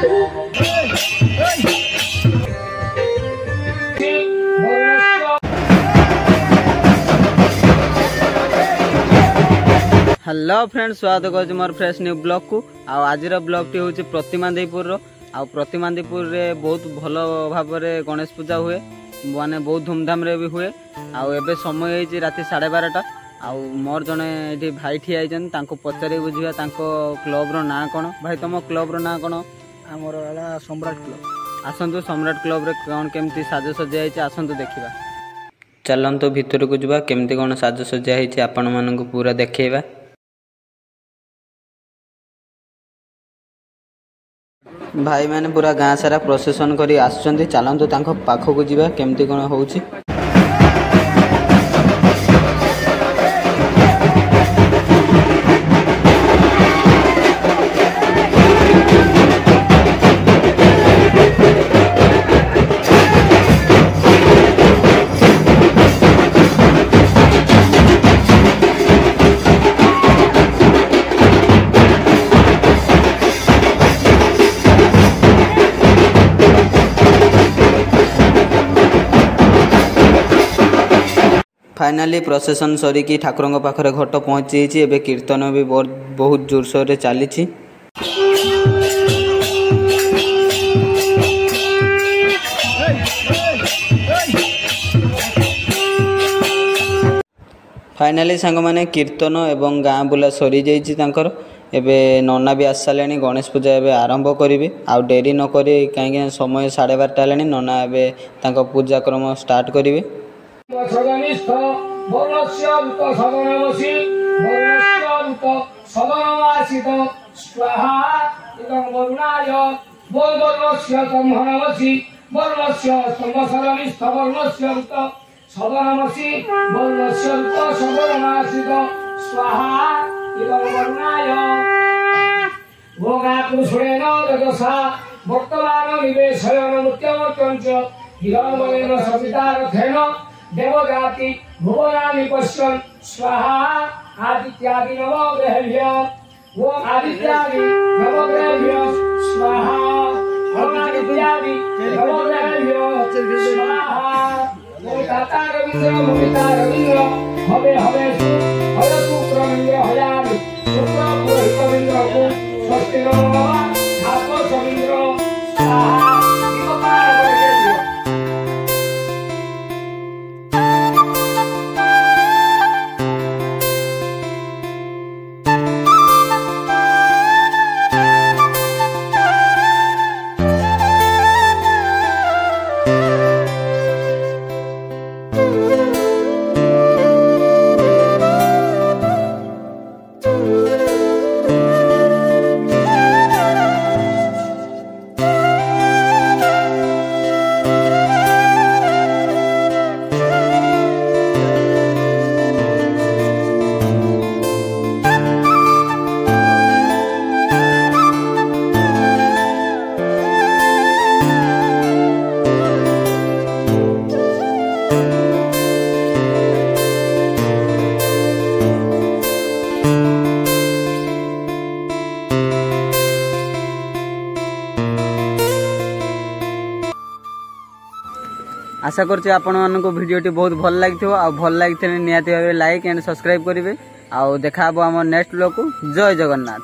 Hello friends, स्वागत कर मोर fresh new blog को। आज ब्लॉग टी हूँ प्रतिमांदीपुर प्रतिमांदीपुर रे बहुत भल भाव में गणेश पूजा हुए, माने बहुत धूमधाम रे भी हुए। एबे समय होती राति 12:30। मोर जड़े ये भाई ठिया पचारे बुझा क्लब रो ना कौन। भाई तुम क्लब रो ना कौन? आमर सम्राट क्लब। आसतु सम्राट क्लब रे कौन केमती साजसज्जा होती आसतु देखा। चलतु भितर को जा केमती कौन साजसज्जा होती आपण मानक पूरा देखा। भाई मैंने पूरा गाँ सारा प्रोसेसन करी आसुचंदी। चलतु तांको पाखकु जिबा केमती कोन होउची। फाइनाली प्रोसेसन सरिकी ठाकुर पाखरे घट पहुँची। एबे कीर्तन भी बहुत जोरसोर रे चली। फाइनाली सांग माने कीर्तन एवं गाँ बुला सरी जाइए तांकर। एबे नना भी आस सारे गणेश पूजा एबे आरंभ करेंगे। आउ डेरी न करी कहीं समय 12:30 है। नना एबे तांको पूजा क्रम स्टार्ट करेंगे। देवजाति भुवनानि पश्यन् स्वाहा आदित्यादि नवग्रहेभ्य ओम आदित्यादि नवग्रहेभ्य स्वाहा ओम आदित्यादि नवग्रहेभ्य स्वाहा ओम ताता रविन्द्र मुनिता रविन्द्र हवे हवे शुक्र इंद्र हयामि शुक्र पुरोहित इंद्र को स्वस्ति नमः आत्मा सविन्द्र स्वाहा। आशा करछि आपण मानको वीडियोटी बहुत भल लागिथिबो। आ भल लागिथिने निहाती भाबे लाइक एंड सब्सक्राइब करिवे। आ देखा हबो हमर नेक्स्ट ब्लॉग को। जय जगन्नाथ।